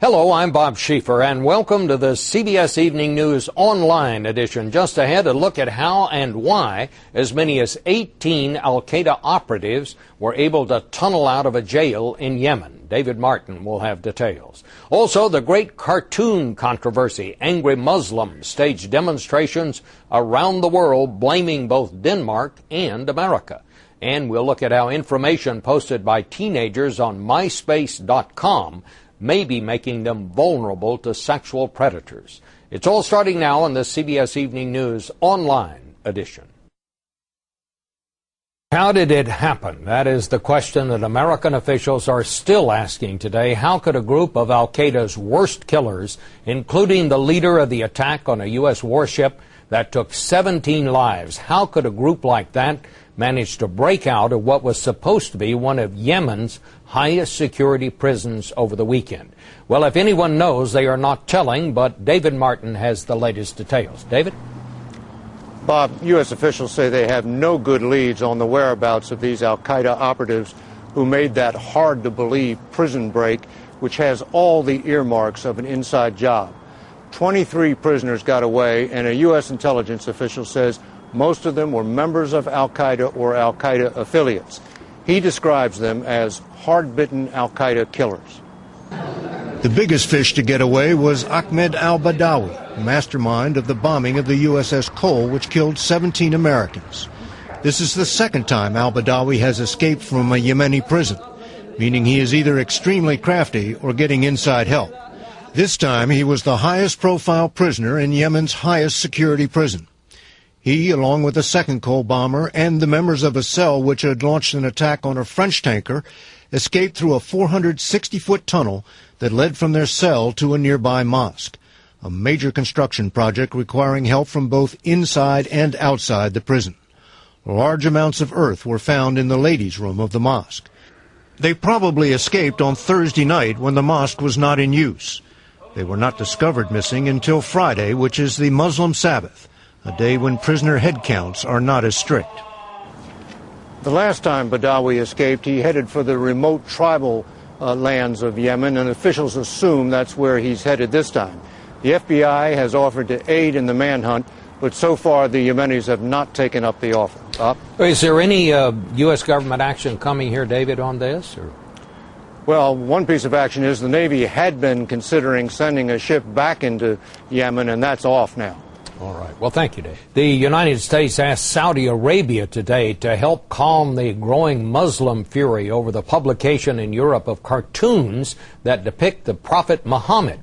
Hello, I'm Bob Schieffer, and welcome to the CBS Evening News Online edition. Just ahead, a look at how and why as many as 18 al-Qaeda operatives were able to tunnel out of a jail in Yemen. David Martin will have details. Also, the great cartoon controversy. Angry Muslims staged demonstrations around the world blaming both Denmark and America. And we'll look at how information posted by teenagers on MySpace.com may be making them vulnerable to sexual predators. It's all starting now on the CBS Evening News Online edition. How did it happen? That is the question that American officials are still asking today. How could a group of al-Qaeda's worst killers, including the leader of the attack on a U.S. warship that took 17 lives, how could a group like that manage to break out of what was supposed to be one of Yemen's highest security prisons over the weekend? Well, if anyone knows, they are not telling, but David Martin has the latest details. David? Bob, U.S. officials say they have no good leads on the whereabouts of these al-Qaeda operatives who made that hard-to-believe prison break, which has all the earmarks of an inside job. 23 prisoners got away, and a U.S. intelligence official says most of them were members of al-Qaeda or al-Qaeda affiliates. He describes them as hard-bitten al-Qaeda killers. The biggest fish to get away was Ahmed al-Badawi, mastermind of the bombing of the USS Cole, which killed 17 Americans. This is the second time al-Badawi has escaped from a Yemeni prison, meaning he is either extremely crafty or getting inside help. This time he was the highest-profile prisoner in Yemen's highest security prison. He, along with a second Cole bomber and the members of a cell which had launched an attack on a French tanker, escaped through a 460-foot tunnel that led from their cell to a nearby mosque, a major construction project requiring help from both inside and outside the prison. Large amounts of earth were found in the ladies' room of the mosque. They probably escaped on Thursday night when the mosque was not in use. They were not discovered missing until Friday, which is the Muslim Sabbath, a day when prisoner head counts are not as strict. The last time Badawi escaped, he headed for the remote tribal lands of Yemen, and officials assume that's where he's headed this time. The FBI has offered to aid in the manhunt, but so far the Yemenis have not taken up the offer. Is there any U.S. government action coming here, David, on this? Or? Well, one piece of action is the Navy had been considering sending a ship back into Yemen, and that's off now. All right. Well, thank you, Dave. The United States asked Saudi Arabia today to help calm the growing Muslim fury over the publication in Europe of cartoons that depict the Prophet Muhammad.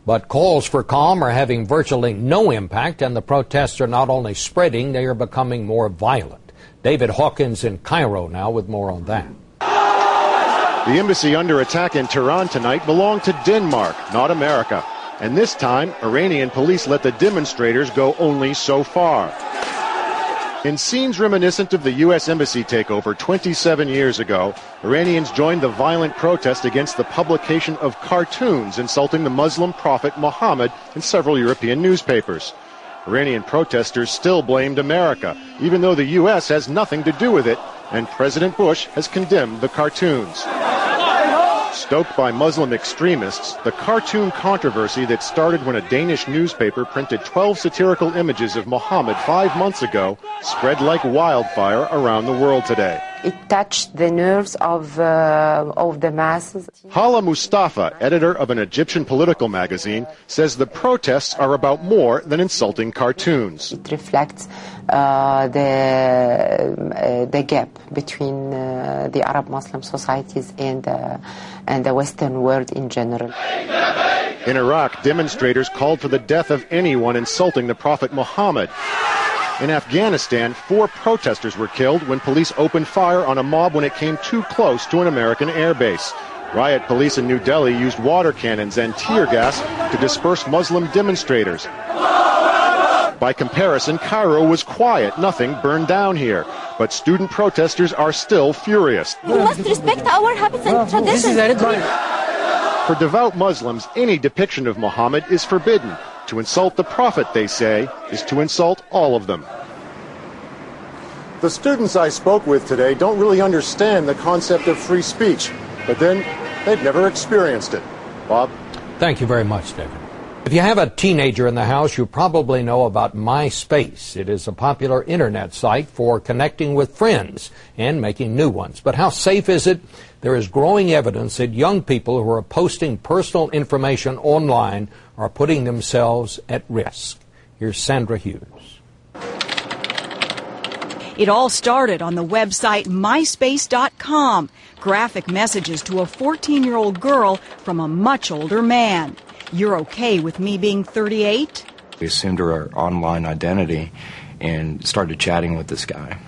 But calls for calm are having virtually no impact, and the protests are not only spreading, they are becoming more violent. David Hawkins in Cairo now with more on that. The embassy under attack in Tehran tonight belonged to Denmark, not America. And this time, Iranian police let the demonstrators go only so far. In scenes reminiscent of the U.S. embassy takeover 27 years ago, Iranians joined the violent protest against the publication of cartoons insulting the Muslim prophet Muhammad in several European newspapers. Iranian protesters still blamed America, even though the U.S. has nothing to do with it, and President Bush has condemned the cartoons. Stoked by Muslim extremists, the cartoon controversy that started when a Danish newspaper printed 12 satirical images of Muhammad 5 months ago spread like wildfire around the world today. It touched the nerves of the masses. Hala Mustafa, editor of an Egyptian political magazine, says the protests are about more than insulting cartoons. It reflects the gap between the Arab Muslim societies and the Western world in general. In Iraq, demonstrators called for the death of anyone insulting the Prophet Muhammad. In Afghanistan, 4 protesters were killed when police opened fire on a mob when it came too close to an American airbase. Riot police in New Delhi used water cannons and tear gas to disperse Muslim demonstrators. By comparison, Cairo was quiet. Nothing burned down here. But student protesters are still furious. We must respect our habits and traditions. For devout Muslims, any depiction of Muhammad is forbidden. To insult the Prophet, they say, is to insult all of them. The students I spoke with today don't really understand the concept of free speech, but then they've never experienced it. Bob? Thank you very much, David. If you have a teenager in the house, you probably know about MySpace. It is a popular internet site for connecting with friends and making new ones. But how safe is it? There is growing evidence that young people who are posting personal information online are putting themselves at risk. Here's Sandra Hughes. It all started on the website myspace.com. Graphic messages to a 14-year-old girl from a much older man. You're okay with me being 38? We assumed her online identity and started chatting with this guy.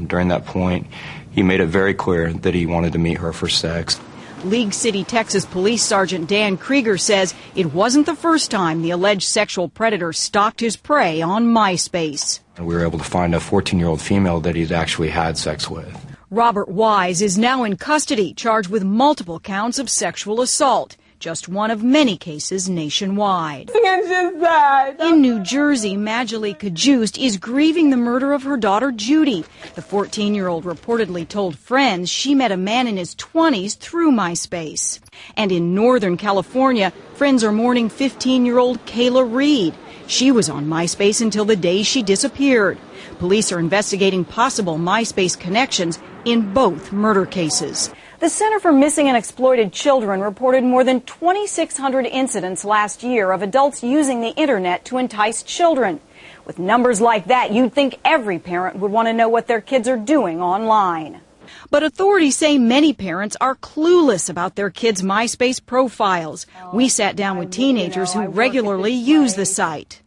During that point, he made it very clear that he wanted to meet her for sex. League City, Texas Police Sergeant Dan Krieger says it wasn't the first time the alleged sexual predator stalked his prey on MySpace. We were able to find a 14-year-old female that he'd actually had sex with. Robert Wise is now in custody, charged with multiple counts of sexual assault. Just one of many cases nationwide. In New Jersey, Majali Kajust is grieving the murder of her daughter Judy. The 14-year-old reportedly told friends she met a man in his 20s through MySpace. And in Northern California, friends are mourning 15-year-old Kayla Reed. She was on MySpace until the day she disappeared. Police are investigating possible MySpace connections in both murder cases. The Center for Missing and Exploited Children reported more than 2,600 incidents last year of adults using the internet to entice children. With numbers like that, you'd think every parent would want to know what their kids are doing online. But authorities say many parents are clueless about their kids' MySpace profiles. We sat down with teenagers who regularly use the site.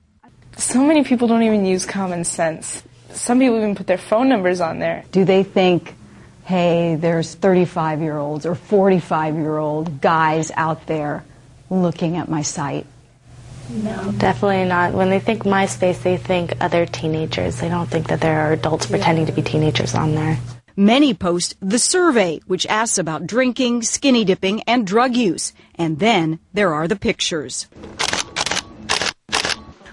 So many people don't even use common sense. Some people even put their phone numbers on there. Do they think, hey, there's 35-year-olds or 45-year-old guys out there looking at my site? No, definitely not. When they think MySpace, they think other teenagers. They don't think that there are adults pretending to be teenagers on there. Many post the survey, which asks about drinking, skinny dipping, and drug use. And then there are the pictures.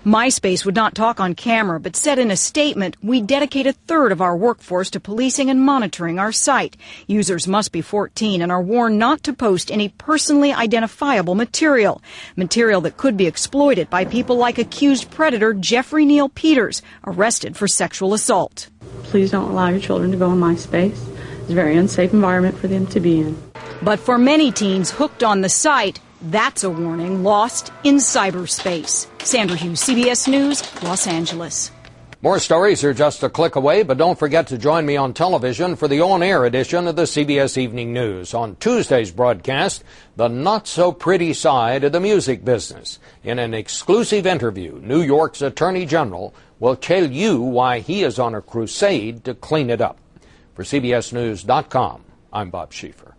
MySpace would not talk on camera, but said in a statement, we dedicate a third of our workforce to policing and monitoring our site. Users must be 14 and are warned not to post any personally identifiable material that could be exploited by people like accused predator Jeffrey Neal Peters, arrested for sexual assault. Please don't allow your children to go on MySpace. It's a very unsafe environment for them to be in. But for many teens hooked on the site, that's a warning lost in cyberspace. Sandra Hughes, CBS News, Los Angeles. More stories are just a click away, but don't forget to join me on television for the on-air edition of the CBS Evening News. On Tuesday's broadcast, the not-so-pretty side of the music business. In an exclusive interview, New York's Attorney General will tell you why he is on a crusade to clean it up. For CBSNews.com, I'm Bob Schieffer.